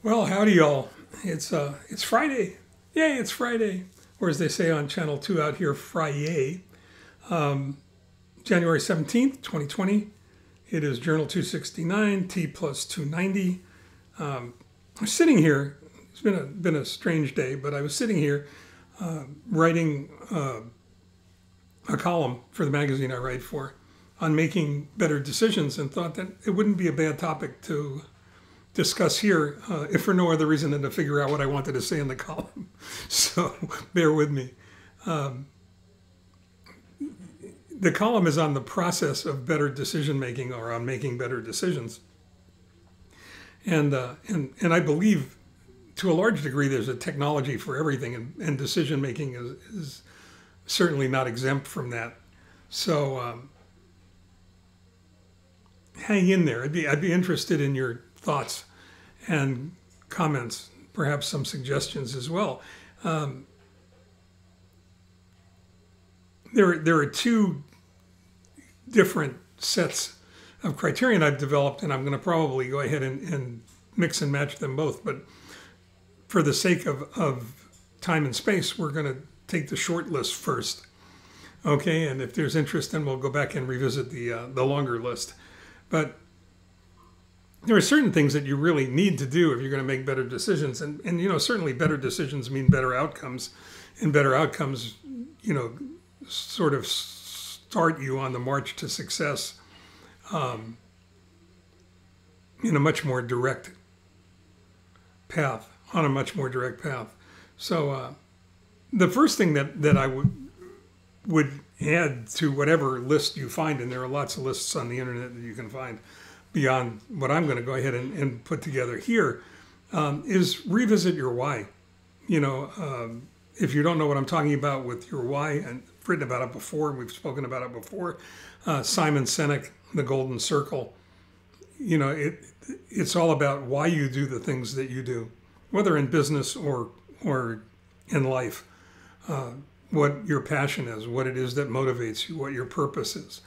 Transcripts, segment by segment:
Well, howdy y'all. It's Friday. Yay, it's Friday. Or as they say on Channel 2 out here, Friday. January 17th, 2020. It is Journal 269, T+290. I'm sitting here. It's been a strange day, but I was sitting here writing a column for the magazine I write for on making better decisions and thought that it wouldn't be a bad topic to discuss here, if for no other reason than to figure out what I wanted to say in the column. So bear with me. The column is on the process of better decision making, or on making better decisions. And I believe to a large degree there's a technology for everything, and decision making is certainly not exempt from that. So hang in there. I'd be interested in your thoughts and comments, perhaps some suggestions as well. There are two different sets of criterion I've developed, and I'm going to probably go ahead and mix and match them both. But for the sake of time and space, we're going to take the short list first. Okay, and if there's interest, then we'll go back and revisit the longer list. But there are certain things that you really need to do if you're going to make better decisions. And certainly better decisions mean better outcomes. And better outcomes, sort of start you on the march to success in a much more direct path, on a much more direct path. So the first thing that I would add to whatever list you find, and there are lots of lists on the internet that you can find beyond what I'm going to go ahead and put together here, is revisit your why. If you don't know what I'm talking about with your why, and I've written about it before, we've spoken about it before, Simon Sinek, The Golden Circle, it's all about why you do the things that you do, whether in business or in life, what your passion is, what it is that motivates you, what your purpose is.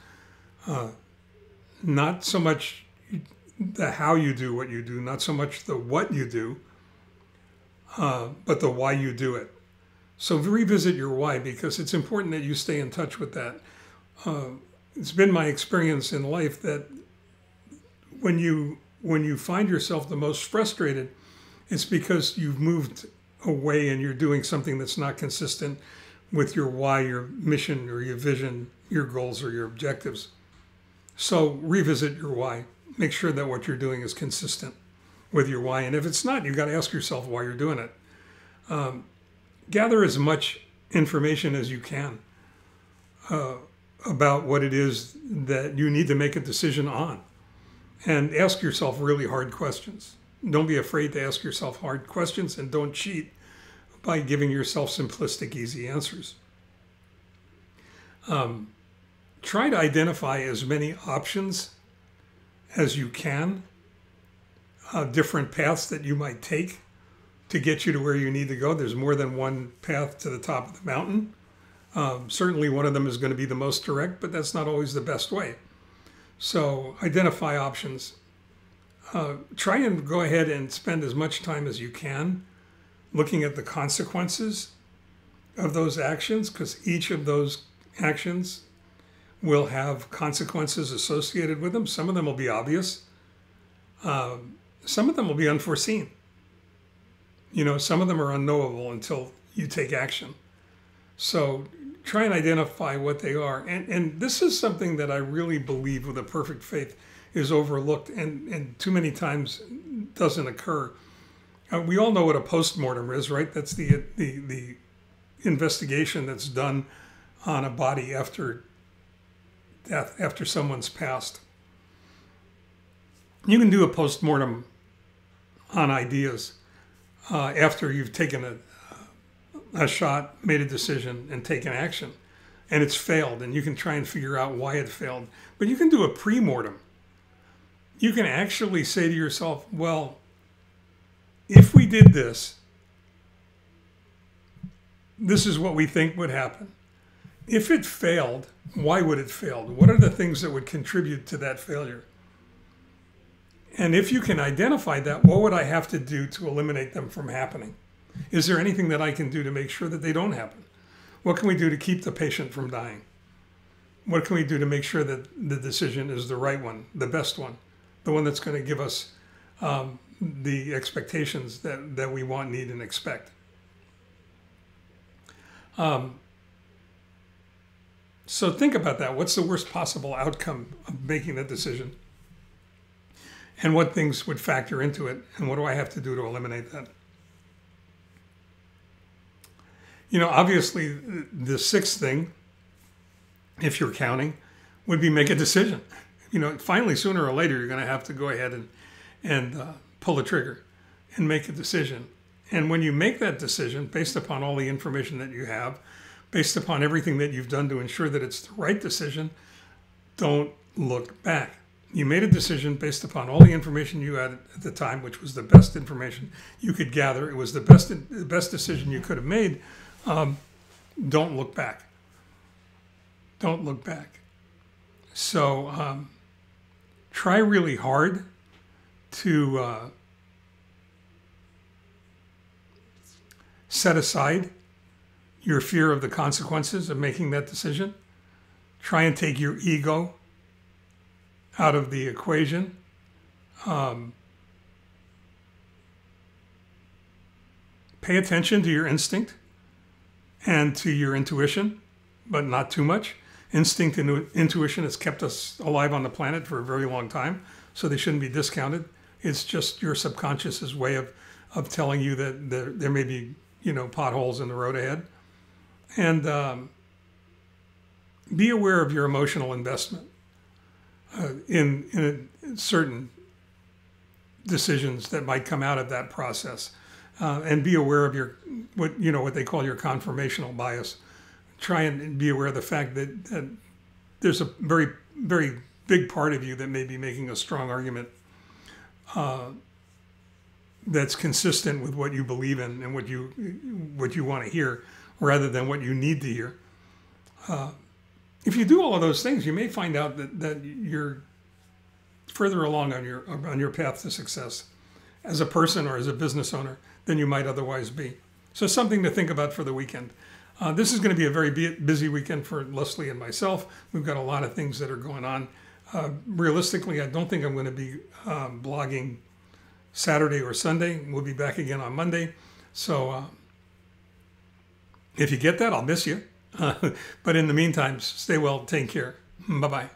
Not so much the how you do what you do, not so much the what you do, but the why you do it. So revisit your why, because it's important that you stay in touch with that. It's been my experience in life that when you find yourself the most frustrated, it's because you've moved away and you're doing something that's not consistent with your why, your mission, or your vision, your goals, or your objectives. So revisit your why. Make sure that what you're doing is consistent with your why. And if it's not, you've got to ask yourself why you're doing it. Gather as much information as you can about what it is that you need to make a decision on. And ask yourself really hard questions. Don't be afraid to ask yourself hard questions, and don't cheat by giving yourself simplistic, easy answers. Try to identify as many options as you can, different paths that you might take to get you to where you need to go. There's more than one path to the top of the mountain. Certainly one of them is going to be the most direct, but that's not always the best way. So identify options. Try and go ahead and spend as much time as you can looking at the consequences of those actions, because each of those actions will have consequences associated with them. Some of them will be obvious. Some of them will be unforeseen. Some of them are unknowable until you take action. So try and identify what they are. And this is something that I really believe with a perfect faith is overlooked and too many times doesn't occur. We all know what a postmortem is, right? That's the investigation that's done on a body after death, after someone's passed. You can do a postmortem on ideas after you've taken a shot, made a decision, and taken action, and it's failed, and you can try and figure out why it failed. But you can do a pre-mortem. You can actually say to yourself, well, if we did this, this is what we think would happen. If it failed, why would it fail? What are the things that would contribute to that failure? And if you can identify that, what would I have to do to eliminate them from happening? Is there anything that I can do to make sure that they don't happen? What can we do to keep the patient from dying? What can we do to make sure that the decision is the right one, the best one, the one that's going to give us the expectations that we want, need, and expect? So think about that. What's the worst possible outcome of making that decision? And what things would factor into it? And what do I have to do to eliminate that? You know, obviously, the sixth thing, if you're counting, would be make a decision. You know, finally, sooner or later, you're going to have to go ahead and pull the trigger and make a decision. And when you make that decision, based upon all the information that you have, based upon everything that you've done to ensure that it's the right decision, don't look back. You made a decision based upon all the information you had at the time, which was the best information you could gather. It was the best decision you could have made. Don't look back. Don't look back. So try really hard to set aside your fear of the consequences of making that decision. Try and take your ego out of the equation. Pay attention to your instinct and to your intuition, but not too much. Instinct and intuition has kept us alive on the planet for a very long time, so they shouldn't be discounted. It's just your subconscious's way of telling you that there may be, potholes in the road ahead. And be aware of your emotional investment in certain decisions that might come out of that process, and be aware of what they call your confirmational bias. Try and be aware of the fact that there's a very, very big part of you that may be making a strong argument that's consistent with what you believe in and what you want to hear, rather than what you need to hear. If you do all of those things, you may find out that you're further along on your path to success as a person or as a business owner than you might otherwise be. So something to think about for the weekend. This is going to be a very busy weekend for Leslie and myself. We've got a lot of things that are going on. Realistically, I don't think I'm going to be blogging Saturday or Sunday. We'll be back again on Monday. So if you get that, I'll miss you. But in the meantime, stay well, take care. Bye-bye.